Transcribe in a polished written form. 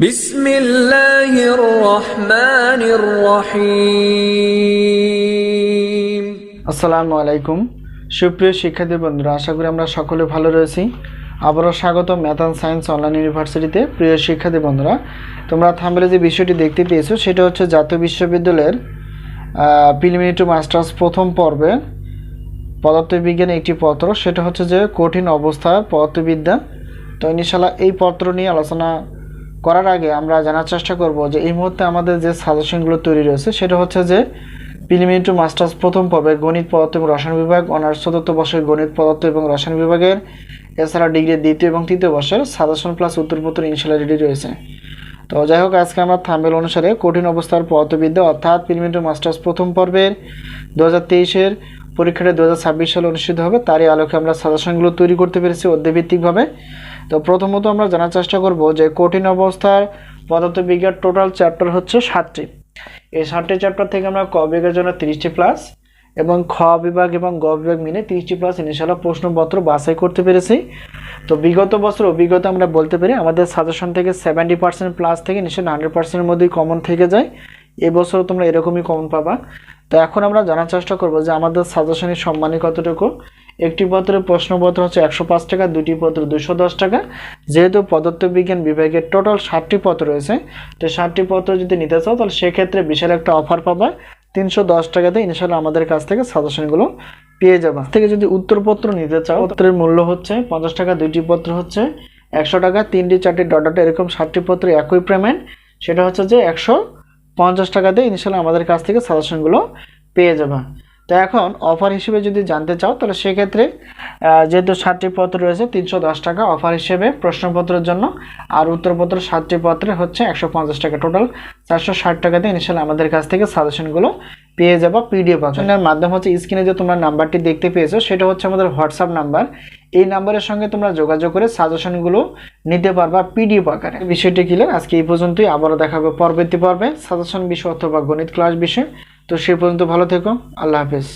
বিসমিল্লাহির রহমানির রহিম। আসসালামু আলাইকুম সুপ্রিয় শিক্ষার্থী বন্ধুরা, আশা করি আমরা সকলে ভালো রয়েছি। আবারও স্বাগত ম্যাথ অ্যান্ড সায়েন্স অনলাইন ইউনিভার্সিটিতে। প্রিয় শিক্ষার্থী বন্ধুরা, তোমরা থাম্বনেলে যে বিষয়টি দেখতে পেয়েছো সেটা হচ্ছে জাতীয় বিশ্ববিদ্যালয়ের প্রিলিমিনারি টু মাস্টার্স প্রথম পর্বে পদার্থবিজ্ঞানে একটি পত্র, সেটা হচ্ছে যে কঠিন অবস্থার পদার্থবিদ্যা। তো ইনশাআল্লাহ এই পত্র নিয়ে আলোচনা করার আগে আমরা জানার চেষ্টা করব যে এই মুহূর্তে আমাদের যে সাজেশনগুলো তৈরি রয়েছে সেটা হচ্ছে যে প্রিলিমিনারি টু মাস্টার্স প্রথম পর্বে গণিত পদার্থ এবং রসায়ন বিভাগ, অনার্স চতুর্থ বর্ষের গণিত পদার্থ এবং রসায়ন বিভাগের, এছাড়া ডিগ্রির দ্বিতীয় এবং তৃতীয় বর্ষের সাজেশন প্লাস উত্তরপত্র ইনশাআল্লাহ রেডি রয়েছে। তো যাই হোক, আজকে আমরা থাম্বনেল অনুসারে কঠিন অবস্থার পদার্থবিদ্যা অর্থাৎ প্রিলিমিনারি টু মাস্টার্স প্রথম পর্বের 2023-এর পরীক্ষাটা 2026 সালে অনুষ্ঠিত হবে, তারই আলোকে আমরা সাজেশনগুলো তৈরি করতে পেরেছি অধ্যায়ভিত্তিকভাবে। তো প্রথমত আমরা জানার চেষ্টা করব যে কঠিন অবস্থার পদার্থবিজ্ঞান টোটাল চ্যাপ্টার হচ্ছে 7টি। এই 7টি চ্যাপ্টার থেকে আমরা ক বিভাগের জন্য 30টি প্লাস এবং খ বিভাগ এবং গ বিভাগ মিলে 30টি প্লাস ইনশাআল্লাহ প্রশ্নপত্র বাছাই করতে পেরেছি। তো বিগত বছর অভিজ্ঞতা আমরা বলতে পারি আমাদের সাজেশন থেকে 70% প্লাস থেকে নিশ্চয়ই 100%-এর মধ্যেই কমন থেকে যায়। এবছরও তোমরা এরকমই কমন পাবা। তো এখন আমরা জানার চেষ্টা করব যে আমাদের সাজেশনের সম্মানী কতটুকু। একটি পত্রের প্রশ্নপত্র হচ্ছে 105 টাকা, দুটি পত্র 210 টাকা। যেহেতু পদার্থবিজ্ঞান বিভাগের টোটাল 7টি পত্র রয়েছে, তো 7টি পত্র যদি নিতে চাও তাহলে সেক্ষেত্রে বিশাল একটা অফার পাবা। 310 টাকাতে ইনশাআল্লাহ আমাদের কাছ থেকে সাজেশনগুলো পেয়ে যাবা। থেকে যদি উত্তরপত্র নিতে চাও, পত্রের মূল্য হচ্ছে 50 টাকা, দুইটি পত্র হচ্ছে 100 টাকা, 3টি 4টি ডট এরকম 7টি পত্র একই পেমেন্ট, সেটা হচ্ছে যে 150 টাকাতে ইনশাআল্লাহ আমাদের কাছ থেকে সাজেশনগুলো পেয়ে যাবা। তো এখন অফার হিসেবে যদি জানতে চাও তাহলে সেক্ষেত্রে যেহেতু 7টি পত্র রয়েছে 310 টাকা অফার হিসেবে প্রশ্নপত্রের জন্য, আর উত্তরপত্র 7টি পত্রে হচ্ছে 150 টাকা, টোটাল 460 টাকাতে ইনশাআল্লাহ আমাদের কাছ থেকে সাজেশনগুলো পেয়ে যাবা পিডিএফ আকারে। মাধ্যম হচ্ছে স্ক্রিনে যে তোমরা নাম্বারটি দেখতে পেয়েছো সেটা হচ্ছে আমাদের হোয়াটসঅ্যাপ নাম্বার। এই নাম্বারের সঙ্গে তোমরা যোগাযোগ করে সাজেশনগুলো নিতে পারবা পিডিএফ আকারে। বিষয়টি ক্লিয়ার? আজকে এই পর্যন্তই, আবারও দেখা হবে পরবর্তী পর্বে সাজেশন বিষয় অথবা গণিত ক্লাস বিষয়। তো সে পর্যন্ত ভালো থেকো, আল্লাহ হাফেজ।